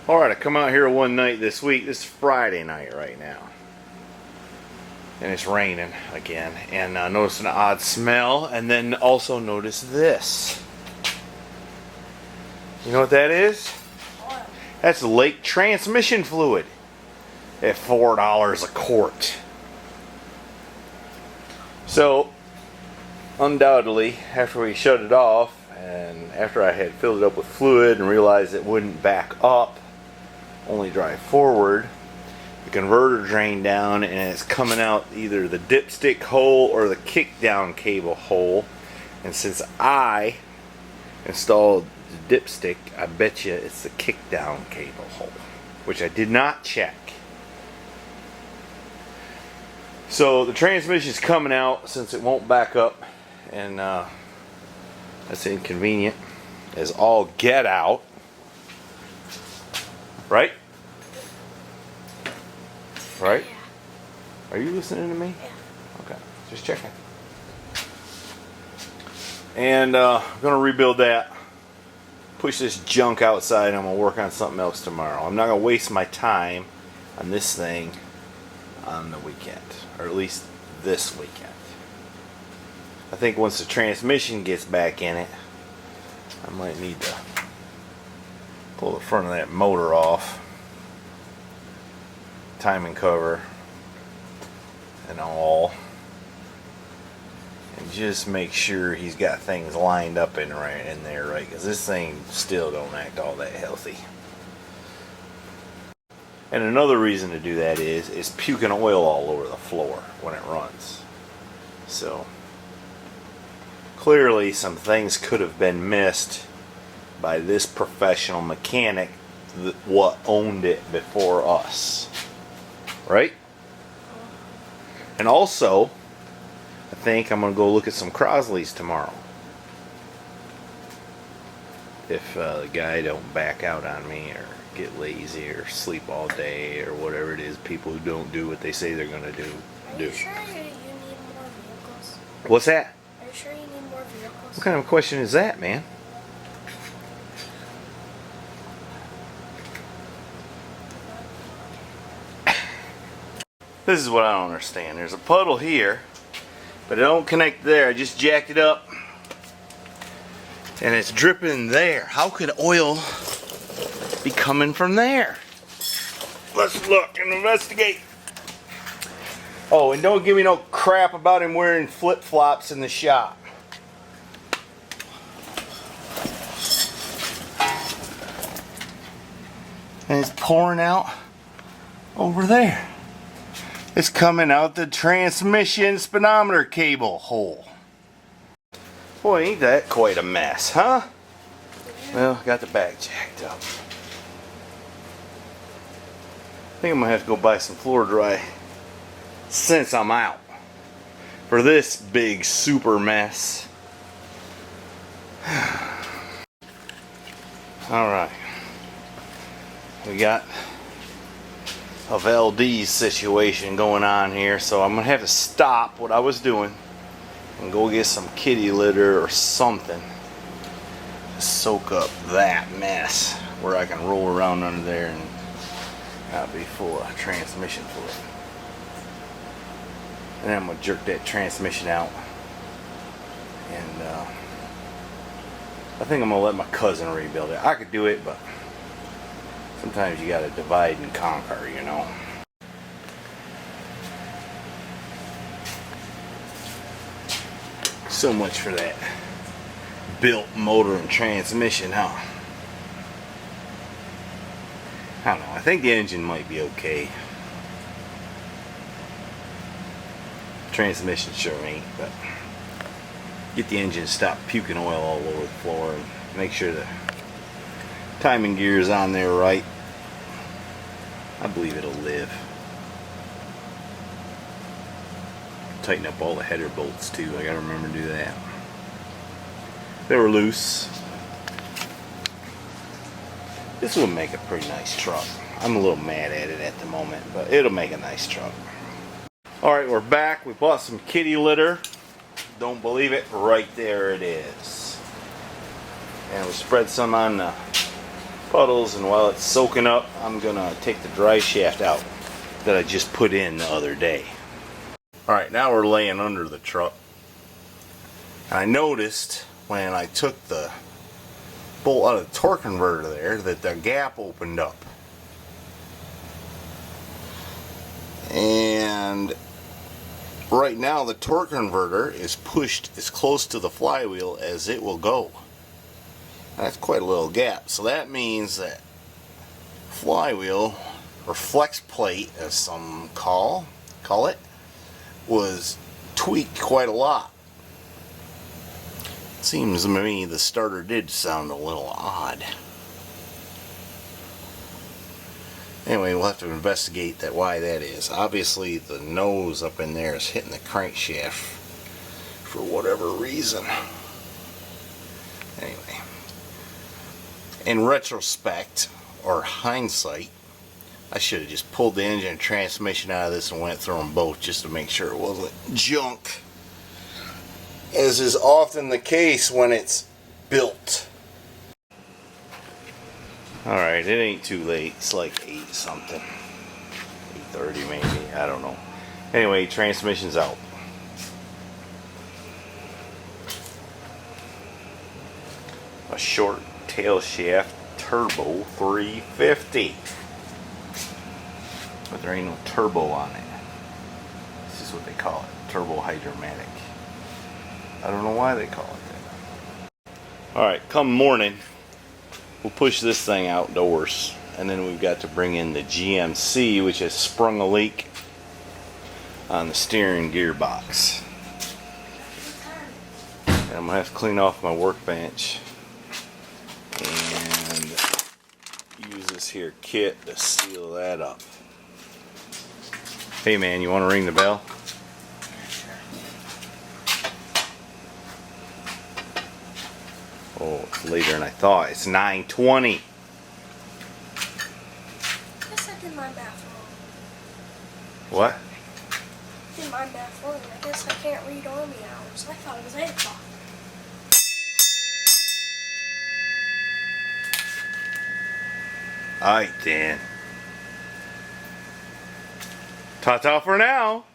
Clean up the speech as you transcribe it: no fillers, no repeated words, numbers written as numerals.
Alright, I come out here one night this week. This is Friday night right now. And it's raining again. And notice an odd smell. And then also notice this. You know what that is? What? That's lake transmission fluid. At $4 a quart. So, undoubtedly, after we shut it off, and after I had filled it up with fluid and realized it wouldn't back up, only drive forward, the converter drained down and it's coming out either the dipstick hole or the kickdown cable hole. And since I installed the dipstick, I bet you it's the kickdown cable hole, which I did not check. So the transmission's coming out since it won't back up, and that's inconvenient as all get out. Right? Right? Yeah. Are you listening to me? Yeah. Okay, just checking. And I'm gonna rebuild that. Push this junk outside, and I'm gonna work on something else tomorrow. I'm not gonna waste my time on this thing on the weekend, or at least this weekend. I think once the transmission gets back in it, I might need to pull the front of that motor off, timing cover and all, and just make sure he's got things lined up in there right, because this thing still don't act all that healthy. And another reason to do that is puking oil all over the floor when it runs. So clearly some things could have been missed by this professional mechanic what owned it before us. Right? And also, I think I'm going to go look at some Crosleys tomorrow. If the guy don't back out on me or get lazy or sleep all day or whatever it is people who don't do what they say they're going to do. Are you sure you need more vehicles? What's that? Are you sure you need more vehicles? What kind of question is that, man? This is what I don't understand. There's a puddle here, but it don't connect there. I just jacked it up and it's dripping there. How could oil be coming from there? Let's look and investigate. Oh, and don't give me no crap about him wearing flip-flops in the shop. And it's pouring out over there. It's coming out the transmission speedometer cable hole. Boy, ain't that quite a mess, huh? Well, got the back jacked up. I think I'm gonna have to go buy some Floor Dry since I'm out for this big super mess. Alright. We got a Valdez situation going on here, so I'm gonna have to stop what I was doing and go get some kitty litter or something to soak up that mess where I can roll around under there and not be full of transmission fluid. And then I'm gonna jerk that transmission out, and I think I'm gonna let my cousin rebuild it. I could do it, but sometimes you gotta divide and conquer, you know. So much for that built motor and transmission, huh? I don't know. I think the engine might be okay. Transmission sure ain't, but get the engine to stop puking oil all over the floor and make sure the timing gear is on there right. I believe it'll live. Tighten up all the header bolts too. I gotta remember to do that. They were loose. This will make a pretty nice truck. I'm a little mad at it at the moment, but it'll make a nice truck. Alright, we're back. We bought some kitty litter. Don't believe it, right there it is. And we spread some on the puddles, and while it's soaking up, I'm gonna take the dry shaft out that I just put in the other day. Alright, now we're laying under the truck. And I noticed when I took the bolt out of the torque converter there that the gap opened up. And right now the torque converter is pushed as close to the flywheel as it will go. That's quite a little gap. So that means that flywheel, or flex plate as some call it, was tweaked quite a lot. It seems to me the starter did sound a little odd. Anyway, we'll have to investigate why that is. Obviously the nose up in there is hitting the crankshaft for whatever reason. Anyway, in retrospect, or hindsight, I should have just pulled the engine and transmission out of this and went through them both just to make sure it wasn't junk, as is often the case when it's built. Alright, it ain't too late. It's like 8 something. 8:30 maybe, I don't know. Anyway, transmission's out. A short tail shaft turbo 350. But there ain't no turbo on it. This is what they call it, turbo hydromatic. I don't know why they call it that. Alright, come morning, we'll push this thing outdoors, and then we've got to bring in the GMC, which has sprung a leak on the steering gearbox. And I'm going to have to clean off my workbench and use this here kit to seal that up. Hey man, you want to ring the bell? Oh, it's later than I thought. It's 9:20. I guess I did my math wrong. What? I did my math wrong. I guess I can't read Army hours. I thought it was 8 o'clock. Alright then. Ta-ta for now.